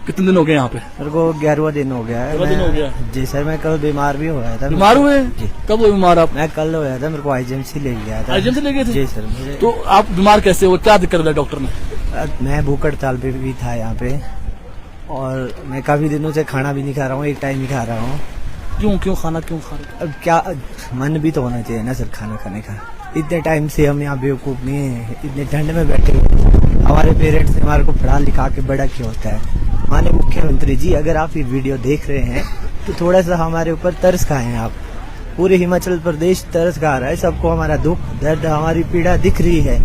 कितने दिन हो गए यहाँ पे? मेरे को 11वां दिन हो गया है। 11वां दिन हो गया? जी सर, मैं कल बीमार भी हो गया था। बीमार हुए? जी। कब हुए बीमार आप? मैं कल हो गया था, मेरे को आईजीएमसी ले गया था। आईजीएमसी ले गए थे? जी सर। मुझे तो आप बीमार कैसे हो, क्या दिक्कत है डॉक्टर ने? मैं भूख हड़ताल पे भी था यहाँ पे, और मैं काफी दिनों से खाना भी नहीं खा रहा हूँ, एक टाइम ही खा रहा हूँ। क्यों खाना क्यों खा रहे? अब क्या, मन भी तो होना चाहिए ना सर खाना खाने का। इतने टाइम से हम यहाँ बेवकूफ नहीं है, इतने ठंड में बैठे हुए। हमारे पेरेंट्स ने हमारे को पढ़ा लिखा के बड़ा किया होता है। माननीय मुख्यमंत्री जी, अगर आप ये वीडियो देख रहे हैं तो थोड़ा सा हमारे ऊपर तरस खाएं आप। पूरे हिमाचल प्रदेश तरस खा रहा है, सबको हमारा दुख दर्द हमारी पीड़ा दिख रही है।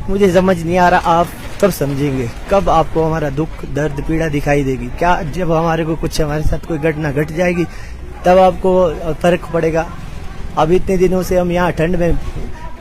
मुझे समझ नहीं आ रहा आप कब समझेंगे, कब आपको हमारा दुख दर्द पीड़ा दिखाई देगी? क्या जब हमारे को कुछ हमारे साथ कोई घटना घट जाएगी तब आपको फर्क पड़ेगा? अब इतने दिनों से हम यहाँ ठंड में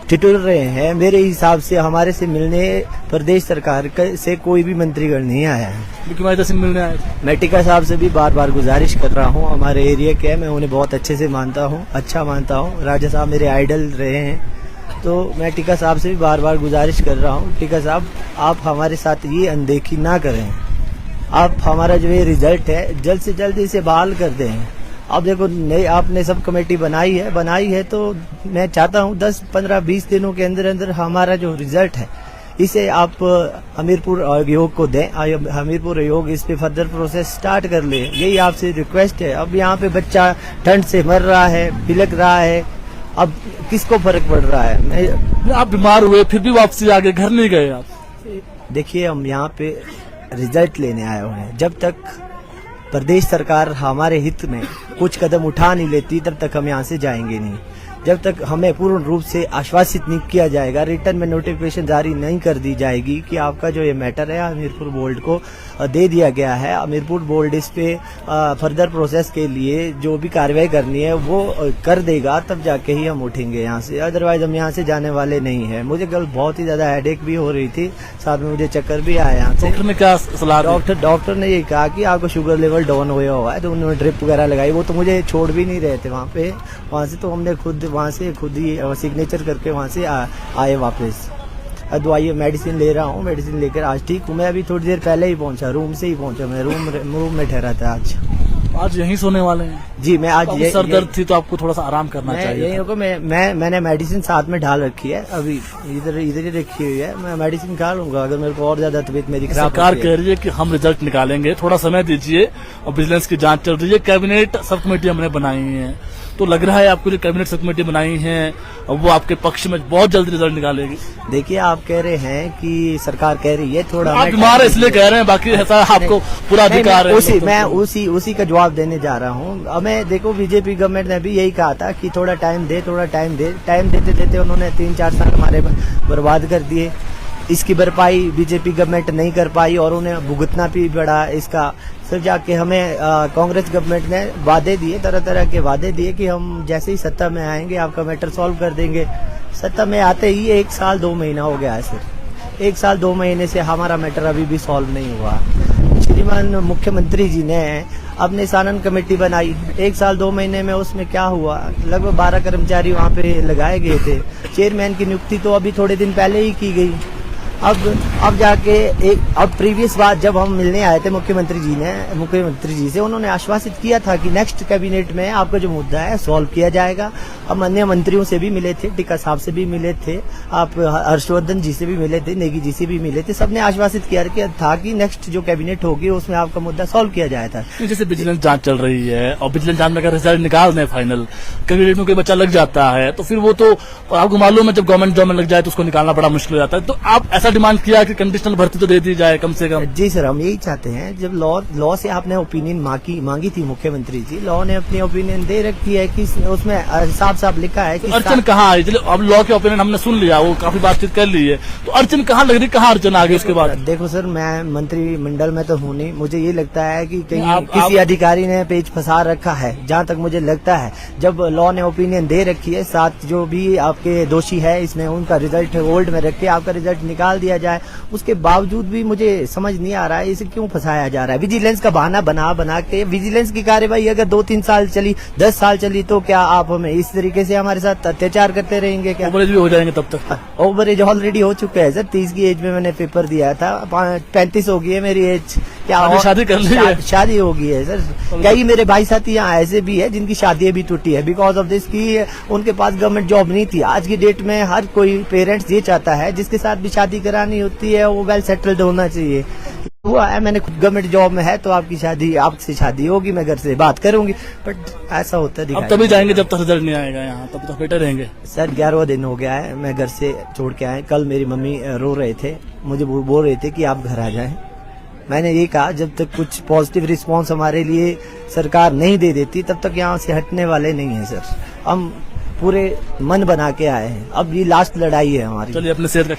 ठिठुर रहे हैं। मेरे हिसाब से हमारे से मिलने प्रदेश सरकार से कोई भी मंत्रीगण नहीं आया है। से मिलने आए थे? मैं टीका साहब से भी बार बार गुजारिश कर रहा हूँ, हमारे एरिया के, मैं उन्हें बहुत अच्छे से मानता हूँ, अच्छा मानता हूँ। राजा साहब मेरे आइडल रहे हैं, तो मैं टीका साहब से भी बार बार गुजारिश कर रहा हूँ, टीका साहब आप हमारे साथ ये अनदेखी ना करें। आप हमारा जो ये रिजल्ट है जल्द से जल्द इसे बहाल कर दें। अब देखो, नई आपने सब कमेटी बनाई है तो मैं चाहता हूँ 10, 15, 20 दिनों के अंदर अंदर हमारा जो रिजल्ट है इसे आप हमीरपुर आयोग को दें। हमीरपुर आयोग इस पे फर्दर प्रोसेस स्टार्ट कर ले, यही आपसे रिक्वेस्ट है। अब यहाँ पे बच्चा ठंड से मर रहा है, बिलक रहा है, अब किसको फर्क पड़ रहा है? आप बीमार हुए फिर भी वापसी आ गए, घर नहीं गए आप? देखिए, हम यहाँ पे रिजल्ट लेने आए हुए हैं। जब तक प्रदेश सरकार हमारे हित में कुछ कदम उठा नहीं लेती तब तक हम यहाँ से जाएंगे नहीं। जब तक हमें पूर्ण रूप से आश्वासित नहीं किया जाएगा, रिटर्न में नोटिफिकेशन जारी नहीं कर दी जाएगी कि आपका जो ये मैटर है हमीरपुर बोर्ड को दे दिया गया है, हमीरपुर बोर्ड इस पे फर्दर प्रोसेस के लिए जो भी कार्रवाई करनी है वो कर देगा, तब जाके ही हम उठेंगे यहाँ से। अदरवाइज हम यहाँ से जाने वाले नहीं है। मुझे कल बहुत ही ज्यादा हेडेक भी हो रही थी, साथ में मुझे चक्कर भी आया यहाँ से। डॉक्टर ने क्या सलाह? डॉक्टर ने ये कहा कि आपको शुगर लेवल डाउन हुआ है, तो उन्होंने ड्रिप वगैरह लगाई। वो तो मुझे छोड़ भी नहीं रहे थे वहाँ से, तो हमने वहाँ से खुद ही सिग्नेचर करके वहाँ से आए वापस। दवाई मेडिसिन ले रहा हूँ, मेडिसिन लेकर आज ठीक हूँ। मैं अभी थोड़ी देर पहले ही पहुँचा, रूम से ही पहुँचा, मैं रूम में ठहरा था। आज यहीं सोने वाले हैं? जी, मैं आज सर दर्द थी तो आपको थोड़ा सा आराम करना चाहिए। यही होगा, मैंने मेडिसिन साथ में ढाल रखी है, अभी इधर ही रखी हुई है। मैं मेडिसिन खा लूंगा अगर मेरे को और ज्यादा तबीयत मेरी खराब। सरकार कह रही है कि हम रिजल्ट निकालेंगे, थोड़ा समय दीजिए, और विजिलेंस की जांच चल रही है। कैबिनेट सब कमेटी हमने बनाई है, तो लग रहा है आपको जो कैबिनेट सब कमेटी बनाई है वो आपके पक्ष में बहुत जल्द रिजल्ट निकालेगी। देखिए, आप कह रहे हैं कि सरकार कह रही है थोड़ा, आप बीमार है इसलिए कह रहे हैं, बाकी ऐसा आपको पूरा अधिकार है। मैं उसी का जवाब देने जा रहा हूँ। हमें देखो, बीजेपी गवर्नमेंट ने भी यही कहा था कि थोड़ा टाइम दे, टाइम देते देते उन्होंने 3-4 साल हमारे बर्बाद कर दिए। इसकी भरपाई बीजेपी गवर्नमेंट नहीं कर पाई और उन्हें भुगतना भी पड़ा इसका। फिर जाके हमें कांग्रेस गवर्नमेंट ने वादे दिए, तरह तरह के वादे दिए कि हम जैसे ही सत्ता में आएंगे आपका मैटर सॉल्व कर देंगे। सत्ता में आते ही 1 साल 2 महीना हो गया है सर। 1 साल 2 महीने से हमारा मैटर अभी भी सॉल्व नहीं हुआ। श्रीमान मुख्यमंत्री जी ने अपने सानन कमेटी बनाई, 1 साल 2 महीने में उसमें क्या हुआ? लगभग 12 कर्मचारी वहाँ पे लगाए गए थे। चेयरमैन की नियुक्ति तो अभी थोड़े दिन पहले ही की गई। अब जाके अब प्रीवियस बार जब हम मिलने आए थे मुख्यमंत्री जी से, उन्होंने आश्वासित किया था कि नेक्स्ट कैबिनेट में आपका जो मुद्दा है सॉल्व किया जाएगा। हम अन्य मंत्रियों से भी मिले थे, टीका साहब से भी मिले थे, आप हर्षवर्धन जी से भी मिले थे, नेगी जी से भी मिले थे। सबने आश्वासित किया था कि नेक्स्ट जो कैबिनेट होगी उसमें आपका मुद्दा सॉल्व किया जाया था। जैसे विजिलेंस जांच चल रही है और विजिलेंस जांच में अगर रिजल्ट निकाल दें फाइनल, कैबिनेट में कोई बच्चा लग जाता है तो फिर वो तो आपको मालूम है, जब गवर्नमेंट जॉब में लग जाए तो उसको निकालना बड़ा मुश्किल हो जाता है। तो आप ऐसा डिमांड किया कि कंडीशनल भर्ती तो दे दी जाए कम से कम? जी सर, हम यही चाहते हैं। जब लॉ से आपने ओपिनियन मांगी थी मुख्यमंत्री जी, लॉ ने अपनी ओपिनियन दे रखी है कि उसमें साफ लिखा है कि अड़चन कहाँ आई? चलो, अब लॉ के ओपिनियन हमने सुन लिया, वो काफी बातचीत कर ली है, तो अड़चन कहाँ लग रही, कहाँ अड़चन आ गई उसके बाद? देखो सर, मैं मंत्रिमंडल में तो हूँ नहीं, मुझे ये लगता है कि कहीं किसी अधिकारी ने पेच फंसा रखा है, जहाँ तक मुझे लगता है। जब लॉ ने ओपिनियन दे रखी है, साथ जो भी आपके दोषी है इसमें उनका रिजल्ट होल्ड में रख के आपका रिजल्ट निकाल दिया जाए, उसके बावजूद भी मुझे समझ नहीं आ रहा है इसे क्यों फंसाया जा रहा है। विजिलेंस का बहाना बना के विजिलेंस की कार्रवाई अगर 2-3 साल चली, 10 साल चली, तो क्या आप हमें इस तरीके से हमारे साथ अत्याचार करते रहेंगे? क्या ओवरेज भी हो जाएंगे तब तक? ओवरेज ऑलरेडी हो चुका है सर। 30 की एज में मैंने पेपर दिया था, 35 हो गई है मेरी एज। क्या अभी शादी कर ली है? शादी हो गई है सर। कई मेरे भाई साथी यहाँ ऐसे भी है जिनकी शादी भी टूटी है बिकॉज ऑफ दिस की उनके पास गवर्नमेंट जॉब नहीं थी। आज की डेट में हर कोई पेरेंट्स ये चाहता है जिसके साथ भी शादी करानी होती है वो वेल सेटल्ड होना चाहिए। हुआ है, मैंने खुद गवर्नमेंट जॉब में है तो आपसे शादी होगी, मैं घर से बात करूंगी, बट ऐसा होता है। अब तभी जाएंगे जब तक रिजल्ट नहीं आएगा यहाँ, तब तक बेटे रहेंगे। सर 11वां दिन हो गया है, मैं घर से छोड़ के आए। कल मेरी मम्मी रो रहे थे, मुझे बोल रहे थे कि आप घर आ जाएं। मैंने ये कहा जब तक कुछ पॉजिटिव रिस्पांस हमारे लिए सरकार नहीं दे देती तब तक यहाँ से हटने वाले नहीं है सर। हम पूरे मन बना के आए हैं, अब ये लास्ट लड़ाई है हमारी। चलिए अपने सेहत का